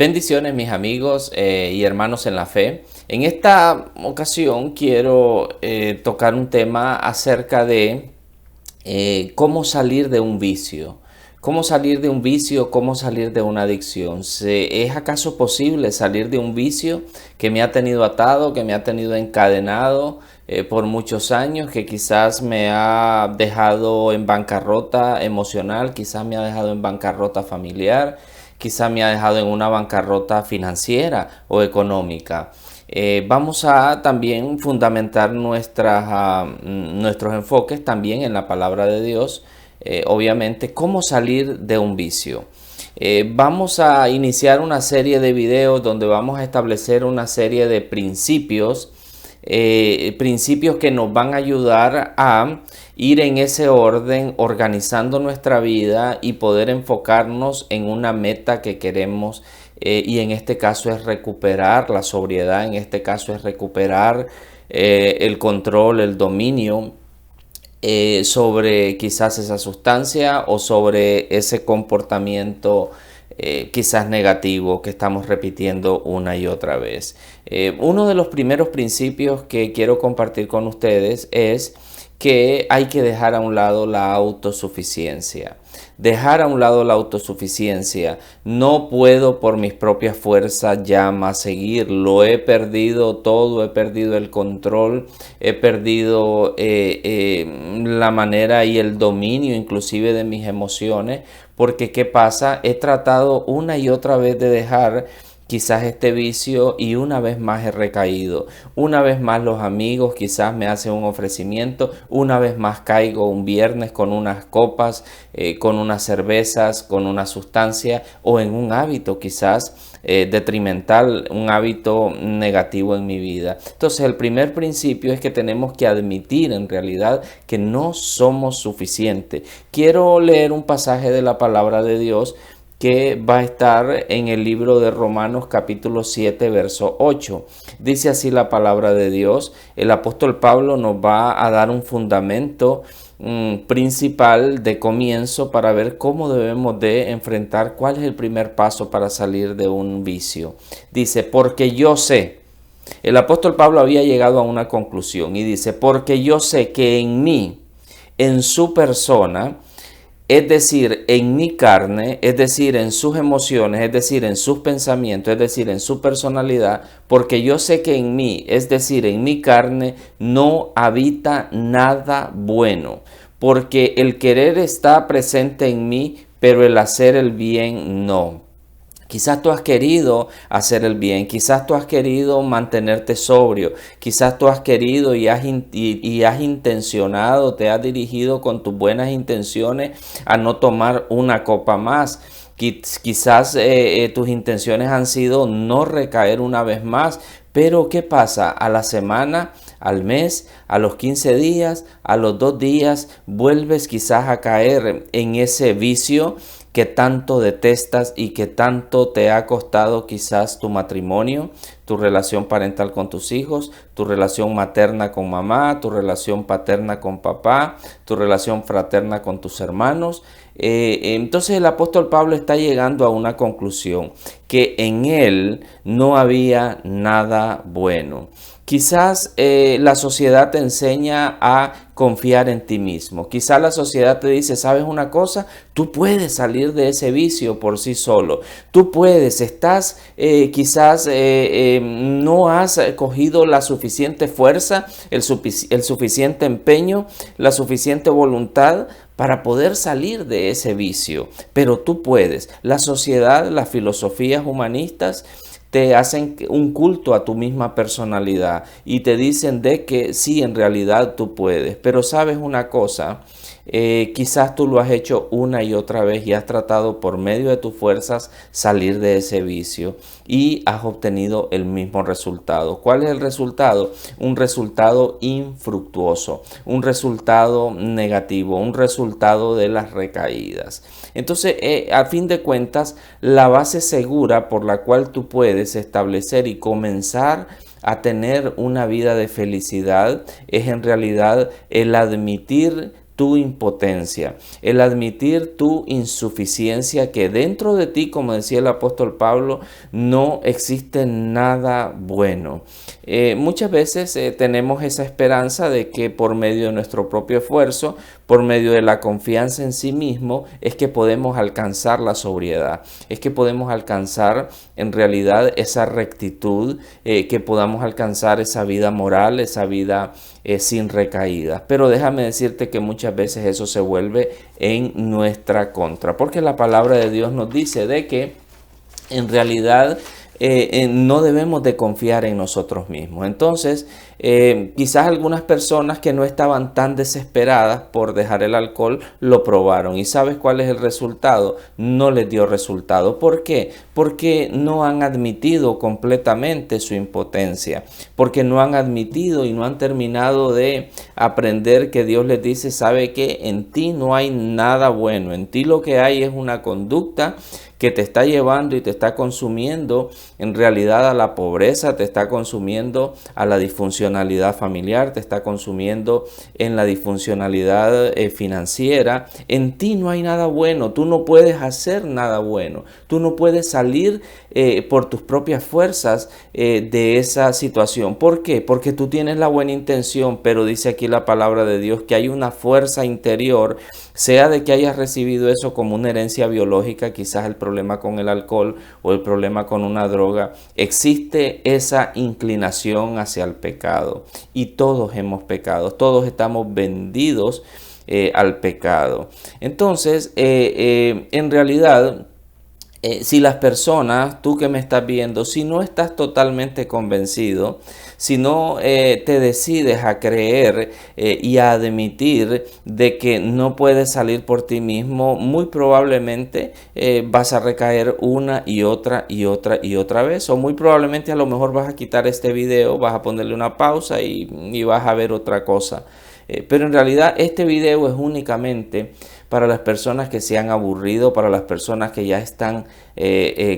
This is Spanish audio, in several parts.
Bendiciones mis amigos y hermanos en la fe. En esta ocasión quiero tocar un tema acerca de cómo salir de un vicio. ¿Cómo salir de un vicio? ¿Cómo salir de una adicción? ¿Es acaso posible salir de un vicio que me ha tenido atado, que me ha tenido encadenado por muchos años, que quizás me ha dejado en bancarrota emocional, quizás me ha dejado en bancarrota familiar, quizás me ha dejado en una bancarrota financiera o económica? Vamos a también fundamentar nuestros enfoques también en la palabra de Dios. Obviamente, cómo salir de un vicio. Vamos a iniciar una serie de videos donde vamos a establecer una serie de principios, principios que nos van a ayudar a ir en ese orden, organizando nuestra vida y poder enfocarnos en una meta que queremos. Y en este caso es recuperar la sobriedad, en este caso es recuperar el control, el dominio sobre quizás esa sustancia o sobre ese comportamiento quizás negativo que estamos repitiendo una y otra vez. Uno de los primeros principios que quiero compartir con ustedes es que hay que dejar a un lado la autosuficiencia. Dejar a un lado la autosuficiencia. No puedo por mis propias fuerzas ya más seguir. Lo he perdido todo, he perdido el control, he perdido la manera y el dominio inclusive de mis emociones. Porque ¿qué pasa? He tratado una y otra vez de dejar quizás este vicio y una vez más he recaído. Una vez más los amigos quizás me hacen un ofrecimiento. Una vez más caigo un viernes con unas copas, con unas cervezas, con una sustancia o en un hábito quizás detrimental, un hábito negativo en mi vida. Entonces el primer principio es que tenemos que admitir en realidad que no somos suficientes. Quiero leer un pasaje de la palabra de Dios que va a estar en el libro de Romanos capítulo 7 verso 8. Dice así la palabra de Dios. El apóstol Pablo nos va a dar un fundamento principal de comienzo para ver cómo debemos de enfrentar cuál es el primer paso para salir de un vicio. Dice, porque yo sé. El apóstol Pablo había llegado a una conclusión y dice, porque yo sé que en mí, en su persona, es decir, en mi carne, es decir, en sus emociones, es decir, en sus pensamientos, es decir, en su personalidad, porque yo sé que en mí, es decir, en mi carne, no habita nada bueno, porque el querer está presente en mí, pero el hacer el bien no. Quizás tú has querido hacer el bien, quizás tú has querido mantenerte sobrio, quizás tú has querido y has intencionado, te has dirigido con tus buenas intenciones a no tomar una copa más. Quizás tus intenciones han sido no recaer una vez más, pero ¿qué pasa? A la semana, al mes, a los 15 días, a los 2 días, vuelves quizás a caer en ese vicio que tanto detestas y que tanto te ha costado quizás tu matrimonio, tu relación parental con tus hijos, tu relación materna con mamá, tu relación paterna con papá, tu relación fraterna con tus hermanos. Entonces el apóstol Pablo está llegando a una conclusión, que en él no había nada bueno. Quizás la sociedad te enseña a confiar en ti mismo. Quizás la sociedad te dice, ¿sabes una cosa? Tú puedes salir de ese vicio por sí solo. Tú puedes, quizás no has cogido la suficiente fuerza, el suficiente empeño, la suficiente voluntad para poder salir de ese vicio. Pero tú puedes. La sociedad, las filosofías humanistas te hacen un culto a tu misma personalidad y te dicen de que sí, en realidad tú puedes. Pero sabes una cosa, quizás tú lo has hecho una y otra vez y has tratado por medio de tus fuerzas salir de ese vicio y has obtenido el mismo resultado. ¿Cuál es el resultado? Un resultado infructuoso, un resultado negativo, un resultado de las recaídas. Entonces, a fin de cuentas, la base segura por la cual tú puedes establecer y comenzar a tener una vida de felicidad es en realidad el admitir tu impotencia, el admitir tu insuficiencia, que dentro de ti, como decía el apóstol Pablo, no existe nada bueno. Muchas veces tenemos esa esperanza de que por medio de nuestro propio esfuerzo, por medio de la confianza en sí mismo, es que podemos alcanzar la sobriedad, es que podemos alcanzar en realidad esa rectitud, que podamos alcanzar esa vida moral, esa vida sin recaídas. Pero déjame decirte que muchas veces eso se vuelve en nuestra contra, porque la palabra de Dios nos dice de que en realidad no debemos de confiar en nosotros mismos. Entonces, quizás algunas personas que no estaban tan desesperadas por dejar el alcohol lo probaron. ¿Y sabes cuál es el resultado? No les dio resultado. ¿Por qué? Porque no han admitido completamente su impotencia. Porque no han admitido y no han terminado de aprender que Dios les dice, ¿sabe qué? En ti no hay nada bueno. En ti lo que hay es una conducta que te está llevando y te está consumiendo en realidad a la pobreza, te está consumiendo a la disfuncionalidad familiar, te está consumiendo en la disfuncionalidad financiera. En ti no hay nada bueno, tú no puedes hacer nada bueno, tú no puedes salir por tus propias fuerzas de esa situación. ¿Por qué? Porque tú tienes la buena intención, pero dice aquí la palabra de Dios que hay una fuerza interior, sea de que hayas recibido eso como una herencia biológica, quizás el problema con el alcohol o el problema con una droga, existe esa inclinación hacia el pecado. Y todos hemos pecado, todos estamos vendidos al pecado. Entonces, en realidad, si las personas, tú que me estás viendo, si no estás totalmente convencido, si no te decides a creer y a admitir de que no puedes salir por ti mismo, muy probablemente vas a recaer una y otra y otra y otra vez. O muy probablemente a lo mejor vas a quitar este video, vas a ponerle una pausa y vas a ver otra cosa. Pero en realidad este video es únicamente para las personas que se han aburrido, para las personas que ya están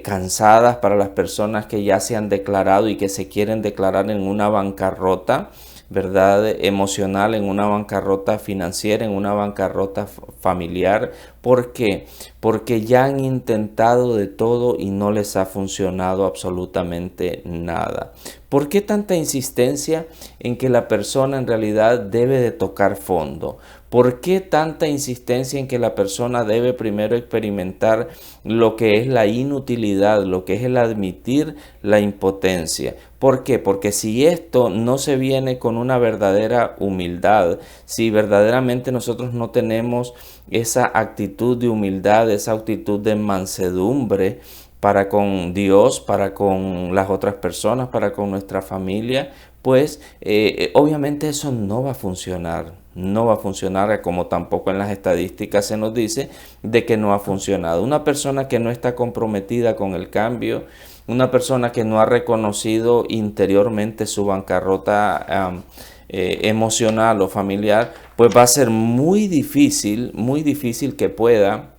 cansadas, para las personas que ya se han declarado y que se quieren declarar en una bancarrota, ¿verdad? Emocional, en una bancarrota financiera, en una bancarrota familiar. ¿Por qué? Porque ya han intentado de todo y no les ha funcionado absolutamente nada. ¿Por qué tanta insistencia en que la persona en realidad debe de tocar fondo? ¿Por qué tanta insistencia en que la persona debe primero experimentar lo que es la inutilidad, lo que es el admitir la impotencia? ¿Por qué? Porque si esto no se viene con una verdadera humildad, si verdaderamente nosotros no tenemos esa actitud de humildad, esa actitud de mansedumbre para con Dios, para con las otras personas, para con nuestra familia, pues obviamente eso no va a funcionar. No va a funcionar, como tampoco en las estadísticas se nos dice de que no ha funcionado. Una persona que no está comprometida con el cambio, una persona que no ha reconocido interiormente su bancarrota emocional o familiar, pues va a ser muy difícil que pueda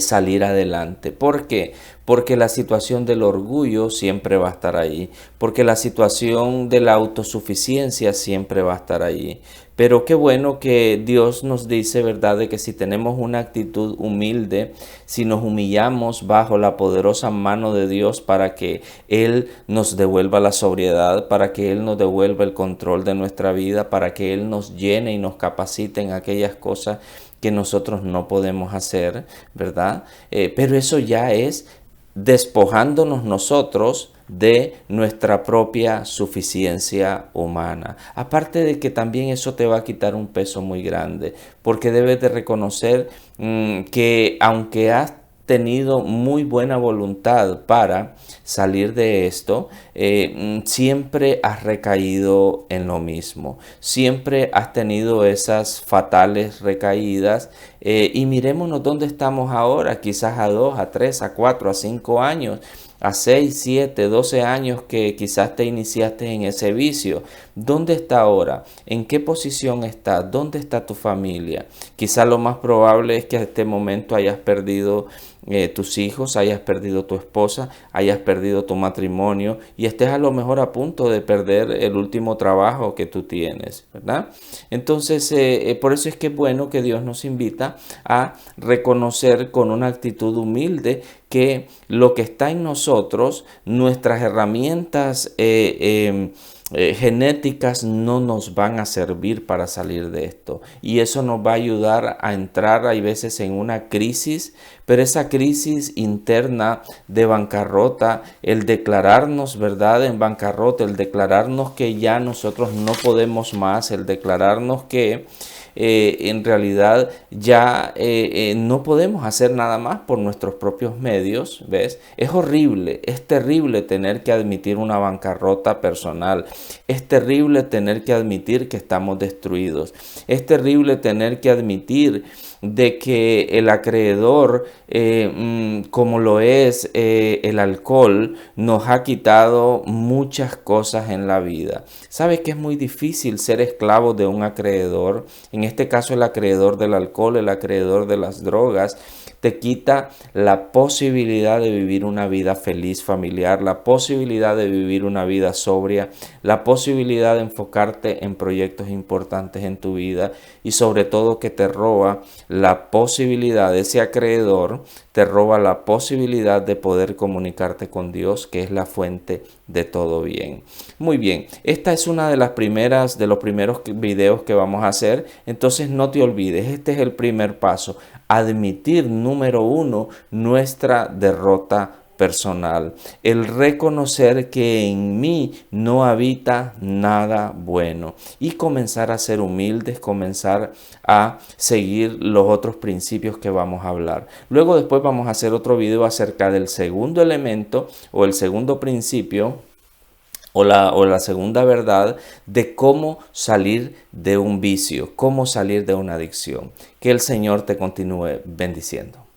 salir adelante. ¿Por qué? Porque la situación del orgullo siempre va a estar ahí, porque la situación de la autosuficiencia siempre va a estar ahí. Pero qué bueno que Dios nos dice, ¿verdad?, de que si tenemos una actitud humilde, si nos humillamos bajo la poderosa mano de Dios para que Él nos devuelva la sobriedad, para que Él nos devuelva el control de nuestra vida, para que Él nos llene y nos capacite en aquellas cosas que nosotros no podemos hacer, ¿verdad? Pero eso ya es despojándonos nosotros de nuestra propia suficiencia humana. Aparte de que también eso te va a quitar un peso muy grande, porque debes de reconocer que aunque has tenido muy buena voluntad para salir de esto, siempre has recaído en lo mismo, siempre has tenido esas fatales recaídas y mirémonos dónde estamos ahora, quizás a 2, a 3, a 4, a 5 años, a 6, 7, 12 años que quizás te iniciaste en ese vicio. ¿Dónde está ahora? ¿En qué posición estás? ¿Dónde está tu familia? Quizás lo más probable es que a este momento hayas perdido tus hijos, hayas perdido tu esposa, hayas perdido tu matrimonio y estés a lo mejor a punto de perder el último trabajo que tú tienes, ¿verdad? Entonces, por eso es que es bueno que Dios nos invita a reconocer con una actitud humilde que lo que está en nosotros, nuestras herramientas genéticas no nos van a servir para salir de esto, y eso nos va a ayudar a entrar, hay veces, en una crisis, pero esa crisis interna de bancarrota, el declararnos, ¿verdad?, en bancarrota, el declararnos que ya nosotros no podemos más, el declararnos que en realidad ya no podemos hacer nada más por nuestros propios medios, ¿ves? Es horrible, es terrible tener que admitir una bancarrota personal, es terrible tener que admitir que estamos destruidos, es terrible tener que admitir de que el acreedor, como lo es el alcohol, nos ha quitado muchas cosas en la vida. ¿Sabes que es muy difícil ser esclavo de un acreedor? En este caso, el acreedor del alcohol, el acreedor de las drogas, te quita la posibilidad de vivir una vida feliz familiar, la posibilidad de vivir una vida sobria, la posibilidad de enfocarte en proyectos importantes en tu vida, y sobre todo que te roba la posibilidad, ese acreedor te roba la posibilidad de poder comunicarte con Dios, que es la fuente de todo bien. Muy bien, esta es una de los primeros videos que vamos a hacer, entonces no te olvides, este es el primer paso, admitir, número uno, nuestra derrota personal, el reconocer que en mí no habita nada bueno, y comenzar a ser humildes, comenzar a seguir los otros principios que vamos a hablar. Luego, después vamos a hacer otro video acerca del segundo elemento o el segundo principio o la segunda verdad de cómo salir de un vicio, cómo salir de una adicción. Que el Señor te continúe bendiciendo.